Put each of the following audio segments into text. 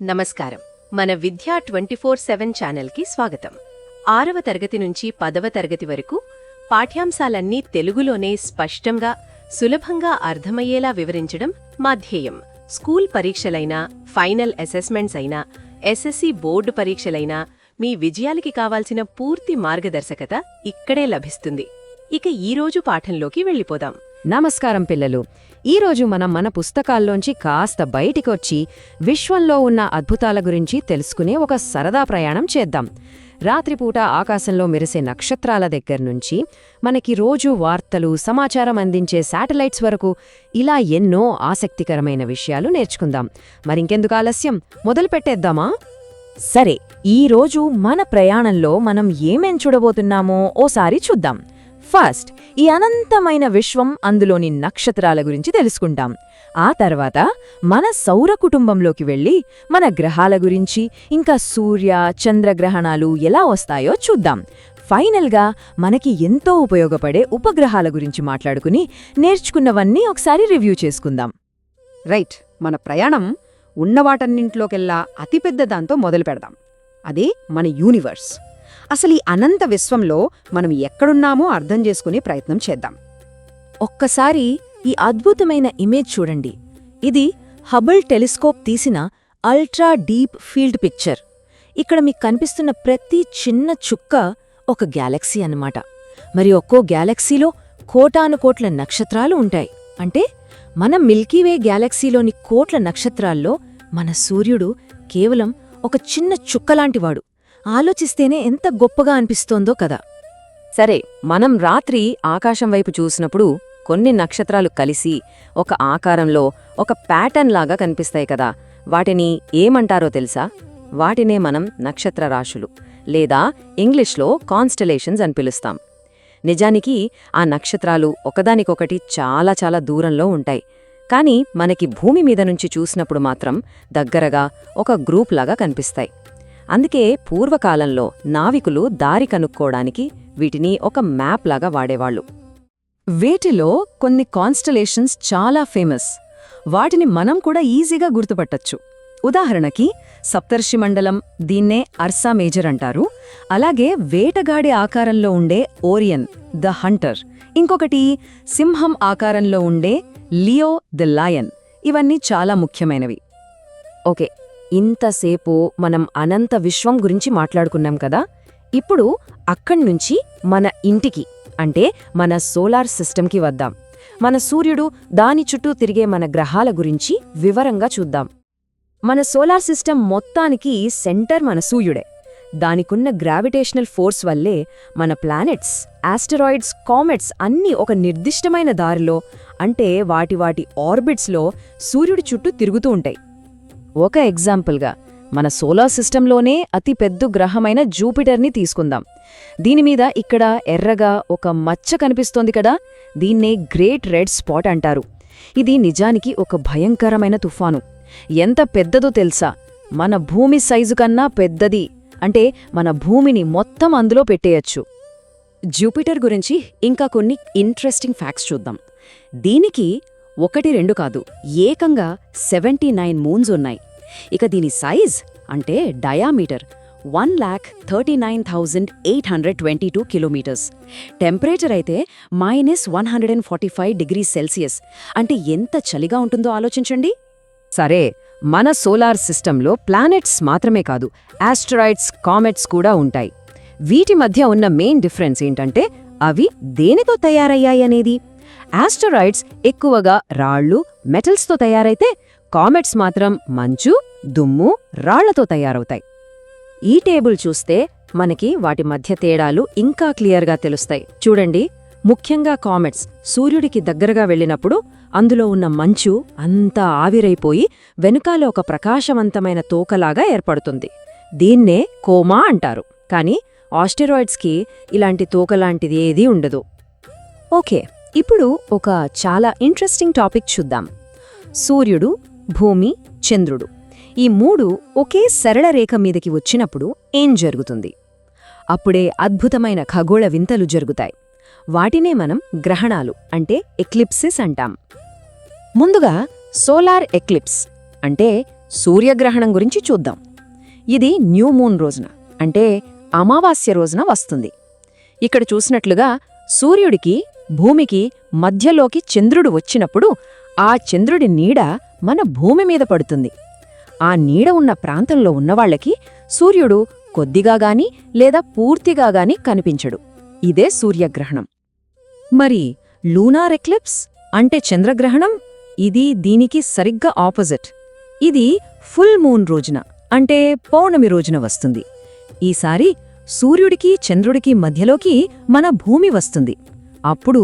నమస్కారం. మన విద్యా 24/7 ఛానల్కి స్వాగతం. 6వ తరగతి నుంచి 10వ తరగతి వరకు పాఠ్యాంశాలన్నీ తెలుగులోనే స్పష్టంగా, సులభంగా అర్థమయ్యేలా వివరించడం మా ధ్యేయం. స్కూల్ పరీక్షలైనా, ఫైనల్ అసెస్మెంట్స్ అయినా, ఎస్ఎస్సి బోర్డు పరీక్షలైనా మీ విజయాలకి కావాల్సిన పూర్తి మార్గదర్శకత ఇక్కడే లభిస్తుంది. ఇక ఈరోజు పాఠంలోకి వెళ్ళిపోదాం. నమస్కారం పిల్లలు. ఈరోజు మనం మన పుస్తకాల్లోంచి కాస్త బయటికొచ్చి విశ్వంలో ఉన్న అద్భుతాల గురించి తెలుసుకునే ఒక సరదా ప్రయాణం చేద్దాం. రాత్రిపూట ఆకాశంలో మెరిసే నక్షత్రాల దగ్గర్నుంచి మనకి రోజూ వార్తలు, సమాచారం అందించే శాటిలైట్స్ వరకు ఇలా ఎన్నో ఆసక్తికరమైన విషయాలు నేర్చుకుందాం. మరింకెందుకు ఆలస్యం, మొదలుపెట్టేద్దామా? సరే, ఈరోజు మన ప్రయాణంలో మనం ఏమేం చూడబోతున్నామో ఓసారి చూద్దాం. ఫస్ట్, ఈ అనంతమైన విశ్వం, అందులోని నక్షత్రాల గురించి తెలుసుకుంటాం. ఆ తర్వాత మన సౌర కుటుంబంలోకి వెళ్ళి మన గ్రహాల గురించి, ఇంకా సూర్య, చంద్రగ్రహణాలు ఎలా వస్తాయో చూద్దాం. ఫైనల్గా మనకి ఎంతో ఉపయోగపడే ఉపగ్రహాల గురించి మాట్లాడుకుని నేర్చుకున్నవన్నీ ఒకసారి రివ్యూ చేసుకుందాం. రైట్, మన ప్రయాణం ఉన్నవాటన్నింట్లోకెల్లా అతిపెద్ద దాంతో మొదలు పెడదాం. అదే మన యూనివర్స్. అసలు ఈ అనంత విశ్వంలో మనం ఎక్కడున్నామో అర్థం చేసుకునే ప్రయత్నం చేద్దాం. ఒక్కసారి ఈ అద్భుతమైన ఇమేజ్ చూడండి. ఇది హబుల్ టెలిస్కోప్ తీసిన అల్ట్రా డీప్ ఫీల్డ్ పిక్చర్. ఇక్కడ మీకు కనిపిస్తున్న ప్రతి చిన్న చుక్క ఒక గ్యాలక్సీ అన్నమాట. మరి ఒక్కో గ్యాలక్సీలో కోటానుకోట్ల నక్షత్రాలు ఉంటాయి. అంటే మన మిల్కీవే గ్యాలక్సీలోని కోట్ల నక్షత్రాల్లో మన సూర్యుడు కేవలం ఒక చిన్న చుక్కలాంటివాడు. ఆలోచిస్తేనే ఎంత గొప్పగా అనిపిస్తోందో కదా. సరే, మనం రాత్రి ఆకాశం వైపు చూసినప్పుడు కొన్ని నక్షత్రాలు కలిసి ఒక ఆకారంలో ఒక ప్యాటర్న్ లాగా కనిపిస్తాయి కదా. వాటిని ఏమంటారో తెలుసా? వాటినే మనం నక్షత్ర రాశులు, లేదా ఇంగ్లీష్లో కాన్స్టలేషన్స్ అని పిలుస్తాం. నిజానికి ఆ నక్షత్రాలు ఒకదానికొకటి చాలా చాలా దూరంలో ఉంటాయి. కానీ మనకి భూమి మీద నుంచి చూసినప్పుడు మాత్రం దగ్గరగా ఒక గ్రూప్ లాగా కనిపిస్తాయి. అందుకే పూర్వకాలంలో నావికులు దారి కనుక్కోవడానికి వీటిని ఒక మ్యాప్ లాగా వాడేవాళ్లు. వీటిలో కొన్ని కాన్స్టలేషన్స్ చాలా ఫేమస్. వాటిని మనం కూడా ఈజీగా గుర్తుపట్టచ్చు. ఉదాహరణకి సప్తర్షి మండలం, దీన్నే అర్సా మేజర్ అంటారు. అలాగే వేటగాడి ఆకారంలో ఉండే ఓరియన్, ద హంటర్. ఇంకొకటి సింహం ఆకారంలో ఉండే లియో, ద లయన్. ఇవన్నీ చాలా ముఖ్యమైనవి. ఓకే, ఇంతసేపు మనం అనంత విశ్వం గురించి మాట్లాడుకున్నాం కదా. ఇప్పుడు అక్కడ్నుంచి మన ఇంటికి, అంటే మన సోలార్ సిస్టమ్కి వద్దాం. మన సూర్యుడు, దాని చుట్టూ తిరిగే మన గ్రహాల గురించి వివరంగా చూద్దాం. మన సోలార్ సిస్టమ్ మొత్తానికి సెంటర్ మన సూర్యుడే. దానికున్న గ్రావిటేషనల్ ఫోర్స్ వల్లే మన ప్లానెట్స్, ఆస్టరాయిడ్స్, కామెట్స్ అన్నీ ఒక నిర్దిష్టమైన దారిలో, అంటే వాటి ఆర్బిట్స్లో సూర్యుడి చుట్టూ తిరుగుతూ ఉంటాయి. ఒక ఎగ్జాంపుల్గా మన సోలార్ సిస్టంలోనే అతి పెద్ద గ్రహమైన జూపిటర్ని తీసుకుందాం. దీనిమీద ఇక్కడ ఎర్రగా ఒక మచ్చ కనిపిస్తోంది కదా, దీన్నే గ్రేట్ రెడ్ స్పాట్ అంటారు. ఇది నిజానికి ఒక భయంకరమైన తుఫాను. ఎంత పెద్దదో తెలుసా? మన భూమి సైజు కన్నా పెద్దది. అంటే మన భూమిని మొత్తం అందులో పెట్టేయచ్చు. జూపిటర్ గురించి ఇంకా కొన్ని ఇంట్రెస్టింగ్ ఫ్యాక్ట్స్ చూద్దాం. దీనికి 1-2 కాదు, ఏకంగా 79 మూన్స్ ఉన్నాయి. ఇక దీని సైజ్ అంటే డయామీటర్ 1,39,822 కిలోమీటర్స్. టెంపరేచర్ అయితే -145 డిగ్రీ సెల్సియస్. అంటే ఎంత చలిగా ఉంటుందో ఆలోచించండి. సరే, మన సోలార్ సిస్టంలో ప్లానెట్స్ మాత్రమే కాదు, ఆస్టరాయిడ్స్, కామెట్స్ కూడా ఉంటాయి. వీటి మధ్య ఉన్న మెయిన్ డిఫరెన్స్ ఏంటంటే అవి దేనితో తయారయ్యాయనేది. ఆస్టరాయిడ్స్ ఎక్కువగా రాళ్లు, మెటల్స్తో తయారైతే కామెట్స్ మాత్రం మంచు, దుమ్ము, రాళ్లతో తయారవుతాయి. ఈ టేబుల్ చూస్తే మనకి వాటి మధ్య తేడాలు ఇంకా క్లియర్గా తెలుస్తాయి. చూడండి, ముఖ్యంగా కామెట్స్ సూర్యుడికి దగ్గరగా వెళ్ళినప్పుడు అందులో ఉన్న మంచు అంతా ఆవిరైపోయి వెనుకాల ఒక ప్రకాశవంతమైన తోకలాగా ఏర్పడుతుంది. దీన్నే కోమా అంటారు. కానీ ఆస్టెరాయిడ్స్కి ఇలాంటి తోకలాంటిది ఏదీ ఉండదు. ఓకే, ఇప్పుడు ఒక చాలా ఇంట్రెస్టింగ్ టాపిక్ చూద్దాం. సూర్యుడు, భూమి, చంద్రుడు, ఈ 3 ఒకే సరళ రేఖ మీదకి వచ్చినప్పుడు ఏం జరుగుతుంది? అప్పుడే అద్భుతమైన ఖగోళ వింతలు జరుగుతాయి. వాటినే మనం గ్రహణాలు, అంటే ఎక్లిప్సిస్ అంటాం. ముందుగా సోలార్ ఎక్లిప్స్, అంటే సూర్యగ్రహణం గురించి చూద్దాం. ఇది న్యూ మూన్ రోజున, అంటే అమావాస్య రోజున వస్తుంది. ఇక్కడ చూసినట్లుగా సూర్యుడికి భూమికి మధ్యలోకి చంద్రుడు వచ్చినప్పుడు ఆ చంద్రుడి నీడ మన భూమి మీద పడుతుంది. ఆ నీడ ఉన్న ప్రాంతంలో ఉన్నవాళ్లకి సూర్యుడు కొద్దిగాగాని లేదా పూర్తిగాగాని కనిపించడు. ఇదే సూర్యగ్రహణం. మరి లూనార్ ఎక్లిప్స్ అంటే చంద్రగ్రహణం, ఇది దీనికి సరిగ్గా ఆపోజిట్. ఇది ఫుల్ మూన్ రోజున, అంటే పౌర్ణమి రోజున వస్తుంది. ఈసారి సూర్యుడికి చంద్రుడికి మధ్యలోకి మన భూమి వస్తుంది. అప్పుడు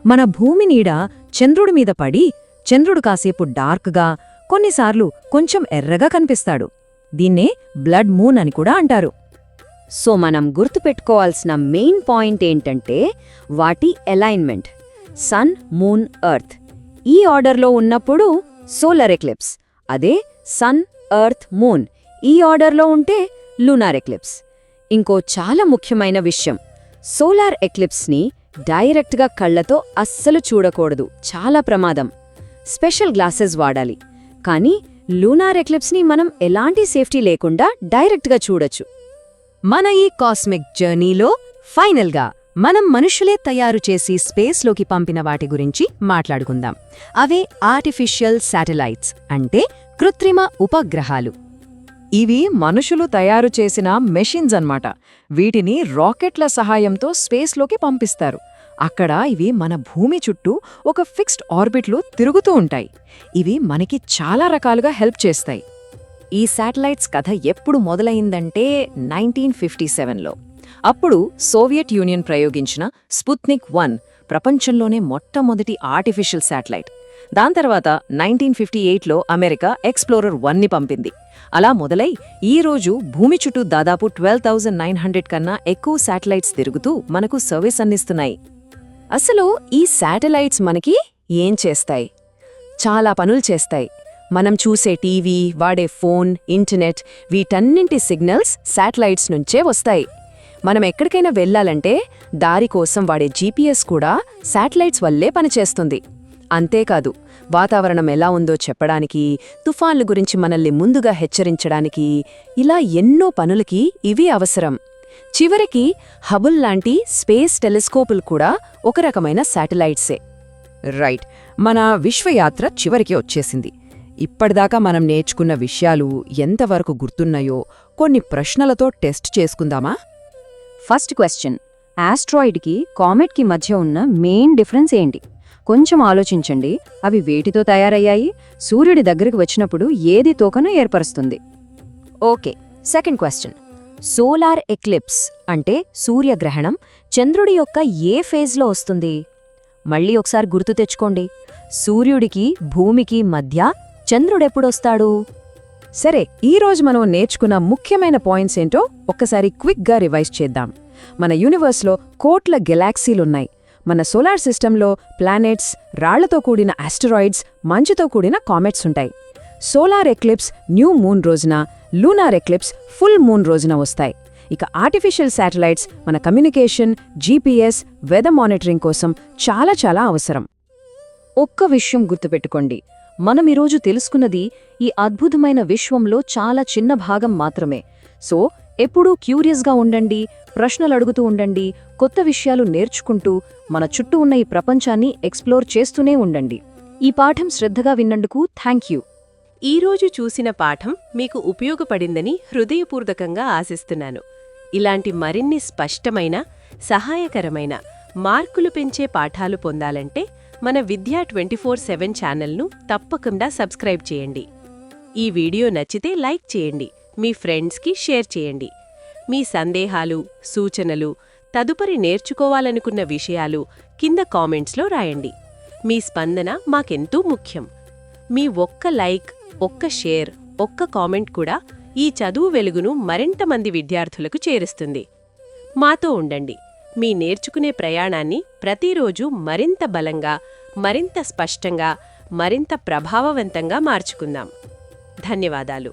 మన భూమి నీడ చంద్రుడి మీద పడి చంద్రుడు కాసేపు డార్క్గా, కొన్నిసార్లు కొంచెం ఎర్రగా కనిపిస్తాడు. దీన్నే బ్లడ్ మూన్ అని కూడా అంటారు. సో మనం గుర్తుపెట్టుకోవాల్సిన మెయిన్ పాయింట్ ఏంటంటే వాటి అలైన్మెంట్. సన్, మూన్, ఎర్త్ ఈ ఆర్డర్లో ఉన్నప్పుడు సోలార్ ఎక్లిప్స్. అదే సన్, ఎర్త్, మూన్ ఈ ఆర్డర్లో ఉంటే లూనార్ ఎక్లిప్స్. ఇంకో చాలా ముఖ్యమైన విషయం, సోలార్ ఎక్లిప్స్ని డైరెక్ట్గా కళ్లతో అస్సలు చూడకూడదు, చాలా ప్రమాదం. స్పెషల్ గ్లాసెస్ వాడాలి. కానీ లూనార్ ఎక్లిప్స్ని మనం ఎలాంటి సేఫ్టీ లేకుండా డైరెక్ట్గా చూడొచ్చు. మన ఈ కాస్మిక్ జర్నీలో ఫైనల్గా మనం మనుషులే తయారు చేసి స్పేస్లోకి పంపిన వాటి గురించి మాట్లాడుకుందాం. అవే ఆర్టిఫిషియల్ శాటిలైట్స్, అంటే కృత్రిమ ఉపగ్రహాలు. ఇవి మనుషులు తయారు చేసిన మెషిన్స్ అన్నమాట. వీటిని రాకెట్ల సహాయంతో స్పేస్లోకి పంపిస్తారు. అక్కడ ఇవి మన భూమి చుట్టూ ఒక ఫిక్స్డ్ ఆర్బిట్లో తిరుగుతూ ఉంటాయి. ఇవి మనకి చాలా రకాలుగా హెల్ప్ చేస్తాయి. ఈ శాటిలైట్స్ కథ ఎప్పుడు మొదలైందంటే 1957లో. అప్పుడు సోవియట్ యూనియన్ ప్రయోగించిన స్పుత్నిక్ 1 ప్రపంచంలోనే మొట్టమొదటి ఆర్టిఫిషియల్ శాటిలైట్. దాని తర్వాత 1958లో అమెరికా ఎక్స్‌ప్లోరర్ 1ని పంపింది. అలా మొదలై ఈరోజు భూమి చుట్టూ దాదాపు 12,900 కన్నా ఎక్కువ శాటిలైట్స్ తిరుగుతూ మనకు సర్వీస్ అందిస్తున్నాయి. అసలు ఈ శాటిలైట్స్ మనకి ఏం చేస్తాయి? చాలా పనులు చేస్తాయి. మనం చూసే టీవీ, వాడే ఫోన్, ఇంటర్నెట్ వీటన్నింటి సిగ్నల్స్ శాటిలైట్స్ నుంచే వస్తాయి. మనం ఎక్కడికైనా వెళ్లాలంటే దారి కోసం వాడే జీపీఎస్ కూడా శాటిలైట్స్ వల్లే పనిచేస్తుంది. అంతేకాదు, వాతావరణం ఎలా ఉందో చెప్పడానికి, తుఫాన్ల గురించి మనల్ని ముందుగా హెచ్చరించడానికి, ఇలా ఎన్నో పనులకి ఇవి అవసరం. చివరికి హబుల్ లాంటి స్పేస్ టెలిస్కోపులు కూడా ఒక రకమైన శాటిలైట్సే. రైట్, మన విశ్వయాత్ర చివరికి వచ్చేసింది. ఇప్పటిదాకా మనం నేర్చుకున్న విషయాలు ఎంతవరకు గుర్తున్నాయో కొన్ని ప్రశ్నలతో టెస్ట్ చేసుకుందామా? ఫస్ట్ క్వశ్చన్, ఆస్ట్రాయిడ్కి కామెట్కి మధ్య ఉన్న మెయిన్ డిఫరెన్స్ ఏంటి? కొంచెం ఆలోచించండి. అవి వేటితో తయారయ్యాయి? సూర్యుడి దగ్గరికి వచ్చినప్పుడు ఏది తోకను ఏర్పరుస్తుంది? Okay, second question, solar eclipse అంటే సూర్యగ్రహణం చంద్రుడి యొక్క ఏ ఫేజ్లో వస్తుంది? మళ్ళీ ఒకసారి గుర్తు తెచ్చుకోండి. సూర్యుడికి భూమికి మధ్య చంద్రుడెప్పుడొస్తాడు? సరే, ఈరోజు మనం నేర్చుకున్న ముఖ్యమైన పాయింట్స్ ఏంటో ఒక్కసారి క్విక్గా రివైజ్ చేద్దాం. మన యూనివర్స్లో కోట్ల గెలాక్సీలున్నాయి. మన సోలార్ సిస్టంలో ప్లానెట్స్, రాళ్లతో కూడిన ఆస్టరాయిడ్స్, మంచుతో కూడిన కామెట్స్ ఉంటాయి. సోలార్ ఎక్లిప్స్ న్యూ మూన్ రోజున, లూనార్ ఎక్లిప్స్ ఫుల్ మూన్ రోజున వస్తాయి. ఇక ఆర్టిఫిషియల్ శాటిలైట్స్ మన కమ్యూనికేషన్, జీపీఎస్, వెదర్ మానిటరింగ్ కోసం చాలా చాలా అవసరం. ఒక్క విషయం గుర్తుపెట్టుకోండి, మనం ఈరోజు తెలుసుకున్నది ఈ అద్భుతమైన విశ్వంలో చాలా చిన్న భాగం మాత్రమే. సో ఎప్పుడూ క్యూరియస్గా ఉండండి, ప్రశ్నలు అడుగుతూ ఉండండి, కొత్త విషయాలు నేర్చుకుంటూ మన చుట్టూ ఉన్న ఈ ప్రపంచాన్ని ఎక్స్ప్లోర్ చేస్తూనే ఉండండి. ఈ పాఠం శ్రద్ధగా విన్నందుకు థ్యాంక్ యూ. ఈరోజు చూసిన పాఠం మీకు ఉపయోగపడిందని హృదయపూర్వకంగా ఆశిస్తున్నాను. ఇలాంటి మరిన్ని స్పష్టమైన, సహాయకరమైన, మార్కులు పెంచే పాఠాలు పొందాలంటే మన విద్యా 24/7 ఛానల్ను తప్పకుండా సబ్స్క్రైబ్ చేయండి. ఈ వీడియో నచ్చితే లైక్ చేయండి, మీ ఫ్రెండ్స్కి షేర్ చేయండి. మీ సందేహాలు, సూచనలు, తదుపరి నేర్చుకోవాలనుకున్న విషయాలు కింద కామెంట్స్లో రాయండి. మీ స్పందన మాకెంతో ముఖ్యం. మీ ఒక్క లైక్, ఒక్క షేర్, ఒక్క కామెంట్ కూడా ఈ చదువు వెలుగును మరింత మంది విద్యార్థులకు చేరుస్తుంది. మాతో ఉండండి. మీ నేర్చుకునే ప్రయాణాన్ని ప్రతిరోజు మరింత బలంగా, మరింత స్పష్టంగా, మరింత ప్రభావవంతంగా మార్చుకుందాం. ధన్యవాదాలు.